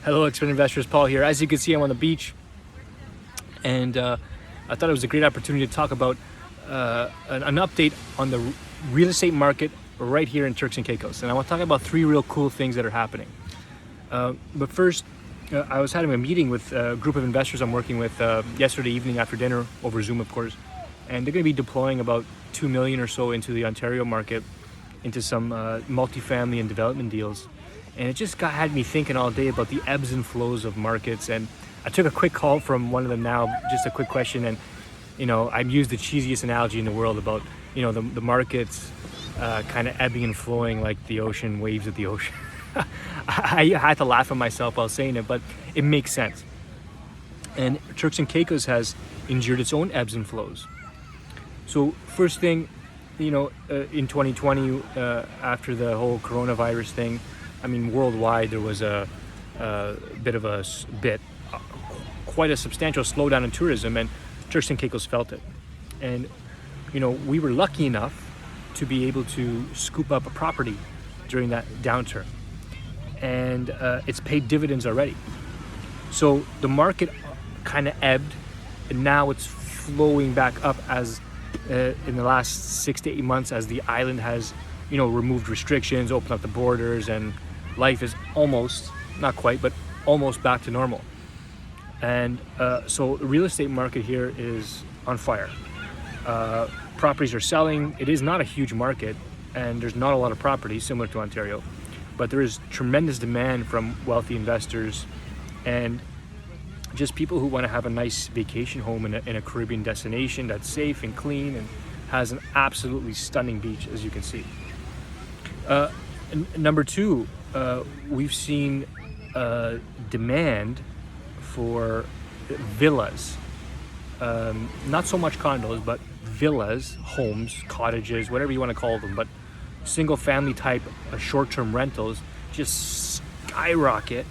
Hello, expert investors. Paul here. As you can see, I'm on the beach, and I thought it was a great opportunity to talk about an update on the real estate market right here in Turks and Caicos. And I want to talk about three real cool things that are happening. But first, I was having a meeting with a group of investors I'm working with yesterday evening after dinner over Zoom, of course, and they're going to be deploying about $2 million or so into the Ontario market, into some multifamily and development deals. And it just had me thinking all day about the ebbs and flows of markets. And I took a quick call from one of them now, just a quick question. And, I've used the cheesiest analogy in the world about, the markets kind of ebbing and flowing like the ocean, waves of the ocean. I had to laugh at myself while saying it, but it makes sense. And Turks and Caicos has endured its own ebbs and flows. So first thing, in 2020, after the whole coronavirus thing, worldwide there was quite a substantial slowdown in tourism, and Turks and Caicos felt it. And, we were lucky enough to be able to scoop up a property during that downturn. And it's paid dividends already. So the market kind of ebbed, and now it's flowing back up as in the last 6 to 8 months as the island has, removed restrictions, opened up the borders, and life is almost, not quite, but almost back to normal. And so the real estate market here is on fire. Properties are selling. It is not a huge market, and there's not a lot of properties similar to Ontario, but there is tremendous demand from wealthy investors and just people who want to have a nice vacation home in a Caribbean destination that's safe and clean and has an absolutely stunning beach, as you can see. Number two, we've seen demand for villas, not so much condos, but villas, homes, cottages, whatever you want to call them, but single family type short-term rentals just skyrocket.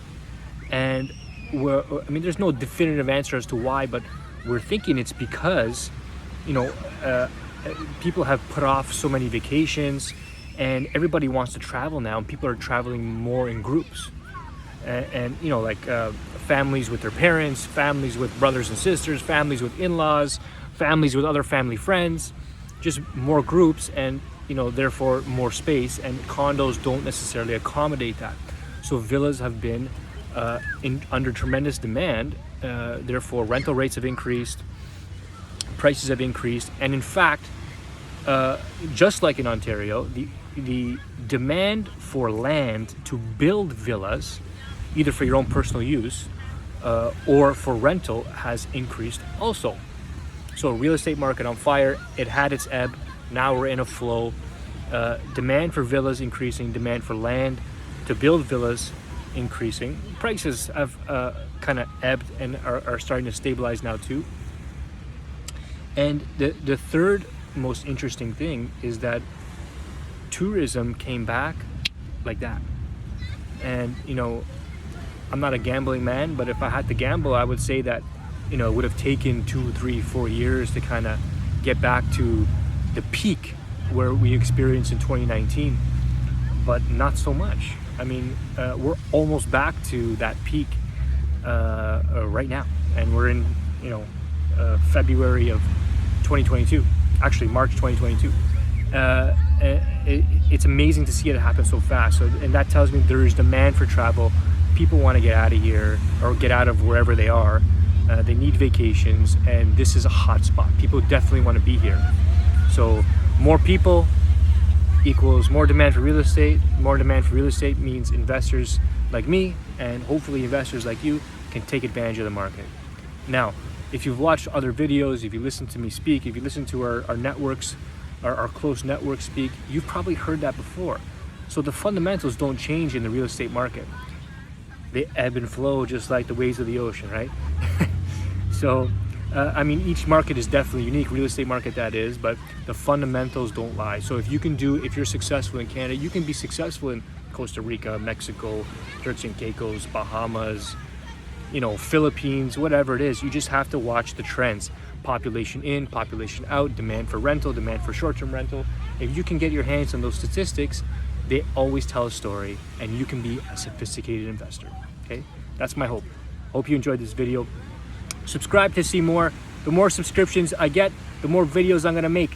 And there's no definitive answer as to why, but we're thinking it's because people have put off so many vacations, and everybody wants to travel now, and people are traveling more in groups. And families with their parents, families with brothers and sisters, families with in-laws, families with other family friends, just more groups, and therefore more space, and condos don't necessarily accommodate that. So villas have been under tremendous demand, therefore rental rates have increased, prices have increased, and in fact, just like in Ontario, the demand for land to build villas, either for your own personal use or for rental, has increased also. So real estate market on fire. It had its ebb. Now we're in a flow. Demand for villas increasing, demand for land to build villas increasing. Prices have kind of ebbed and are starting to stabilize now too. And the third most interesting thing is that tourism came back like that. And I'm not a gambling man, but if I had to gamble, I would say that it would have taken 2, 3, 4 years to kind of get back to the peak where we experienced in 2019, but not so much. We're almost back to that peak right now, and we're in February of 2022, actually March 2022. It's amazing to see it happen so fast. So, and that tells me there is demand for travel. People want to get out of here or get out of wherever they are. They need vacations, and this is a hot spot. People definitely want to be here. So more people equals more demand for real estate. More demand for real estate means investors like me, and hopefully investors like you, can take advantage of the market. Now, if you've watched other videos, if you listen to me speak, if you listen to our networks, our close networks speak, you've probably heard that before. So the fundamentals don't change in the real estate market. They ebb and flow just like the waves of the ocean, right? So, each market is definitely unique, real estate market that is, but the fundamentals don't lie. So if you're successful in Canada, you can be successful in Costa Rica, Mexico, Turks and Caicos, Bahamas, Philippines, whatever it is. You just have to watch the trends. Population in, population out, demand for rental, demand for short-term rental. If you can get your hands on those statistics, they always tell a story, and you can be a sophisticated investor. Okay, that's my hope. Hope you enjoyed this video. Subscribe to see more. The more subscriptions I get, the more videos I'm gonna make.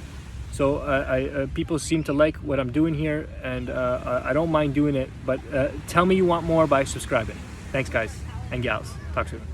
So people seem to like what I'm doing here, and I don't mind doing it, but tell me you want more by subscribing. Thanks guys and gals. Talk soon.